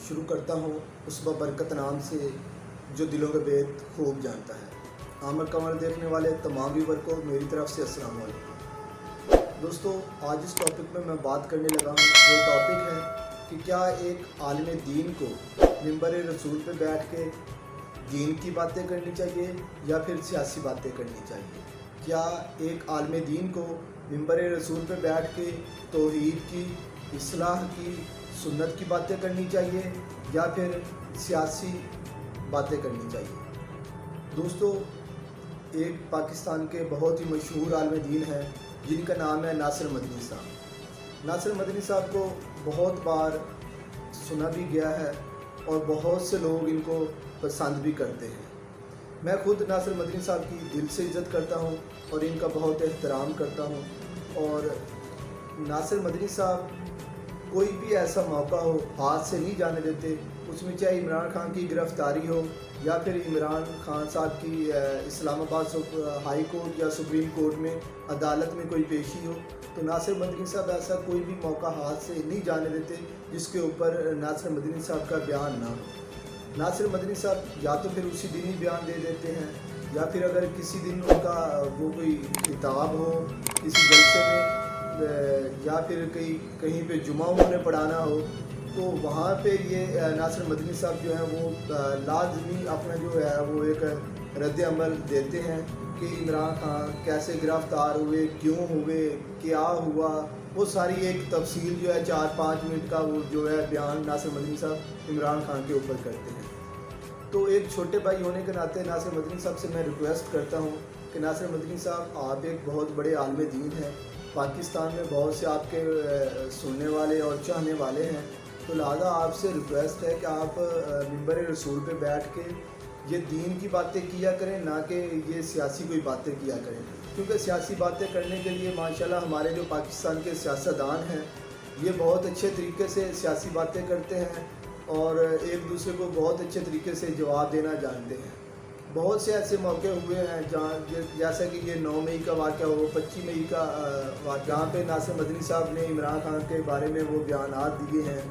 शुरू करता हूँ उस बरकत नाम से जो दिलों के भेद खूब जानता है। आमर कमर देखने वाले तमाम व्यूवर को मेरी तरफ से अस्सलाम वालेकुम। दोस्तों, आज इस टॉपिक में मैं बात करने लगा हूँ। वो टॉपिक है कि क्या एक आलिम दीन को मिंबर रसूल पे बैठ के दीन की बातें करनी चाहिए या फिर सियासी बातें करनी चाहिए। क्या एक आलिम दीन को मिंबर रसूल पे बैठ के तौहीद की, इस्लाह की, सुन्नत की बातें करनी चाहिए या फिर सियासी बातें करनी चाहिए। दोस्तों, एक पाकिस्तान के बहुत ही मशहूर आलिम दीन हैं जिनका नाम है नासिर मदनी साहब। नासिर मदनी साहब को बहुत बार सुना भी गया है और बहुत से लोग इनको पसंद भी करते हैं। मैं खुद नासिर मदनी साहब की दिल से इज़्ज़त करता हूँ और इनका बहुत एहतराम करता हूँ। और नासिर मदनी साहब कोई भी ऐसा मौका हो हाथ से नहीं जाने देते, उसमें चाहे इमरान खान की गिरफ़्तारी हो या फिर इमरान खान साहब की इस्लामाबाद हाई कोर्ट या सुप्रीम कोर्ट में अदालत में कोई पेशी हो, तो नासिर मदनी साहब ऐसा कोई भी मौका हाथ से नहीं जाने देते जिसके ऊपर नासिर मदनी साहब का बयान ना हो। नासिर मदनी साहब या तो फिर उसी दिन ही बयान दे देते हैं या फिर अगर किसी दिन उनका वो कोई किताब हो किसी जलसे में या फिर कहीं पे जुमा उन्होंने पढ़ाना हो, तो वहाँ पे ये नासिर मदनी साहब जो हैं वो लाजमी अपना जो है वो एक रद्द अमल देते हैं कि इमरान खान कैसे गिरफ़्तार हुए, क्यों हुए, क्या हुआ, वो सारी एक तफसील जो है 4-5 मिनट का वो जो है बयान नासिर मदनी साहब इमरान खान के ऊपर करते हैं। तो एक छोटे भाई होने के नाते नासिर मदनी साहब से मैं रिक्वेस्ट करता हूँ कि नासिर मदनी साहब, आप एक बहुत बड़े आलिम दीन हैं, पाकिस्तान में बहुत से आपके सुनने वाले और चाहने वाले हैं, तो लिहाजा आपसे रिक्वेस्ट है कि आप मिंबर रसूल पे बैठ के ये दीन की बातें किया करें, ना कि ये सियासी कोई बातें किया करें। क्योंकि सियासी बातें करने के लिए माशाल्लाह हमारे जो पाकिस्तान के सियासतदान हैं ये बहुत अच्छे तरीके से सियासी बातें करते हैं और एक दूसरे को बहुत अच्छे तरीके से जवाब देना जानते हैं। बहुत से ऐसे मौके हुए हैं जहाँ जैसा कि ये 9 मई का वाक़या हो, 25 मई का जहाँ पे नासिर मदनी साहब ने इमरान खान के बारे में वो बयानात दिए हैं।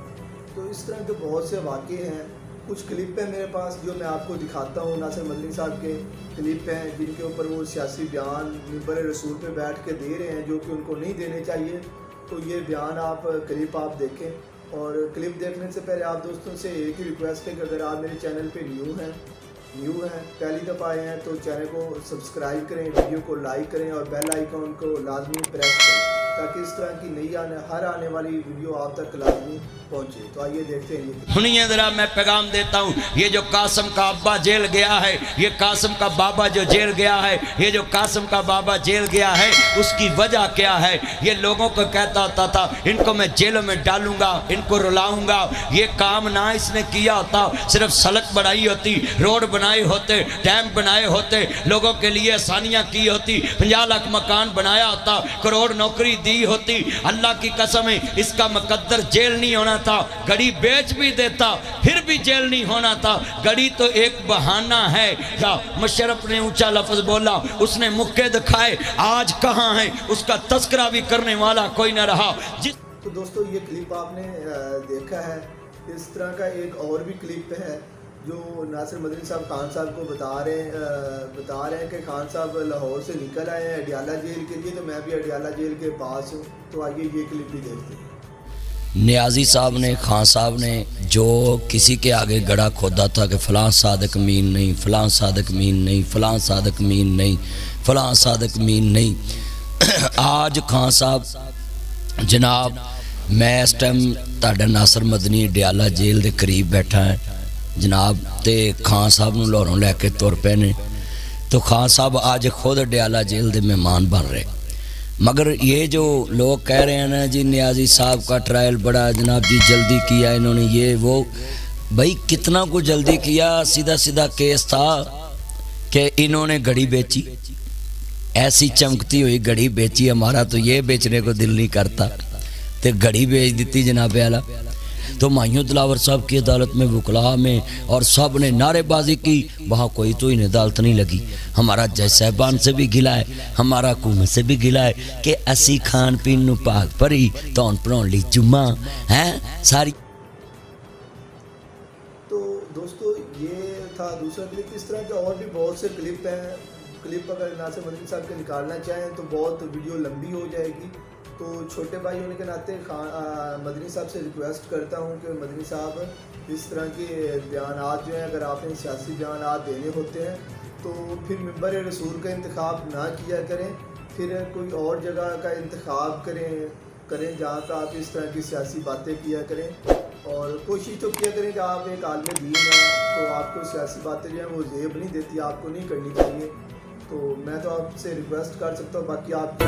तो इस तरह के बहुत से वाक़े हैं। कुछ क्लिप हैं मेरे पास जो मैं आपको दिखाता हूँ। नासिर मदनी साहब के क्लिप हैं जिनके ऊपर वो सियासी बयान मिंबर रसूल पे बैठ के दे रहे हैं जो कि उनको नहीं देने चाहिए। तो ये बयान आप क्लिप आप देखें। और क्लिप देखने से पहले आप दोस्तों से एक ही रिक्वेस्ट है कि अगर आप मेरे चैनल पे न्यू हैं पहली दफ़ा आए हैं तो चैनल को सब्सक्राइब करें, वीडियो को लाइक करें और बेल आइकन को लाजमी प्रेस करें ताकि इस तरह की नई हर आने वाली वीडियो आप तक लाजमी पहुंचे। तो आइए देखते हैं। सुनिए जरा, मैं पैगाम देता हूँ। ये जो कासिम का अब्बा जेल गया है, ये कासिम का बाबा जो जेल गया है, ये जो कासिम का बाबा जेल गया है, उसकी वजह क्या है? ये लोगों को कहता होता था इनको मैं जेलों में डालूंगा, इनको रुलाऊंगा। ये काम ना इसने किया होता, सिर्फ सड़क बनाई होती, रोड बनाए होते, डैम बनाए होते, लोगों के लिए आसानियाँ की होती, 50 लाख मकान बनाया होता, करोड़ नौकरी दी होती। अल्लाह की कसम है इसका मुकद्दर जेल नहीं होना था। गड़ी बेच भी देता फिर भी जेल नहीं होना था। गड़ी तो एक बहाना है। या मुशर्रफ ने ऊंचा लफ्ज बोला, उसने मुक्के दिखाए, आज कहाँ है उसका तस्करा भी करने वाला कोई न रहा। तो दोस्तों, ये क्लिप आपने देखा है। इस तरह का एक और भी क्लिप है जो नासिर मदनी साहब खान साहब को बता रहे हैं कि खान साहब लाहौर से निकल आए हैं अडियाला जेल के लिए, तो मैं भी अडियाला जेल के पास हूँ। तो आइए ये क्लिप भी देखते हैं। नियाजी साहब ने, खान साहब ने जो किसी के आगे गड़ा खोदा था कि फ़लाँ सादिक मीन नहीं, फ़लाँ सादिक मीन नहीं, फ़लाँ सादिक मीन नहीं, फ़लाँ सादिक मीन नहीं। आज खान साहब जनाब, मैं इस टाइम ताड़ा नासिर मदनी अडियाला जेल के करीब बैठा है जनाब, तो खान साहब नूं लाहौरों लैके तुर पे ने। तो खान साहब आज खुद अडियाला जेल के मेहमान बन रहे। मगर ये जो लोग कह रहे हैं ना जी नियाजी साहब का ट्रायल बड़ा जनाब जी जल्दी किया इन्होंने, ये वो, भाई कितना को जल्दी किया। सीधा सीधा केस था कि इन्होंने घड़ी बेची, ऐसी चमकती हुई घड़ी बेची, हमारा तो ये बेचने को दिल नहीं करता, तो घड़ी बेच दी जनाब आला। तो मायूं दिलावर साहब की अदालत में, वकला में, और सब ने नारेबाजी की। वहाँ कोई तो इन अदालत नहीं लगी। हमारा जज साहबान से भी गिला है, हमारा हुकूमत से भी गिला है कि असी खान पीन नूं पाक भरी तौन पढ़ाउण लई जुम्मा है सारी। دوستو یہ تھا دوسرا کلپ. اس طرح کے اور بھی بہت سے کلپ ہیں. کلپ اگر ناصر مدنی صاحب کے نکالنا چاہیں تو بہت ویڈیو لمبی ہو جائے گی. تو چھوٹے بھائی ہونے کے ناطے مدنی صاحب سے ریکویسٹ کرتا ہوں کہ مدنی صاحب اس طرح کے بیانات جو ہیں اگر آپ نے سیاسی بیانات دینے ہوتے ہیں تو پھر منبر رسول کا انتخاب نہ کیا کریں, پھر کوئی اور جگہ کا انتخاب کریں جہاں پہ آپ اس طرح کی سیاسی باتیں کیا کریں. اور کوشش تو کیا کریں کہ آپ ایک عالم دین ہیں تو آپ کو سیاسی باتیں جو ہیں وہ زیب نہیں دیتی, آپ کو نہیں کرنی چاہیے. تو میں تو آپ سے ریکویسٹ کر سکتا ہوں, باقی آپ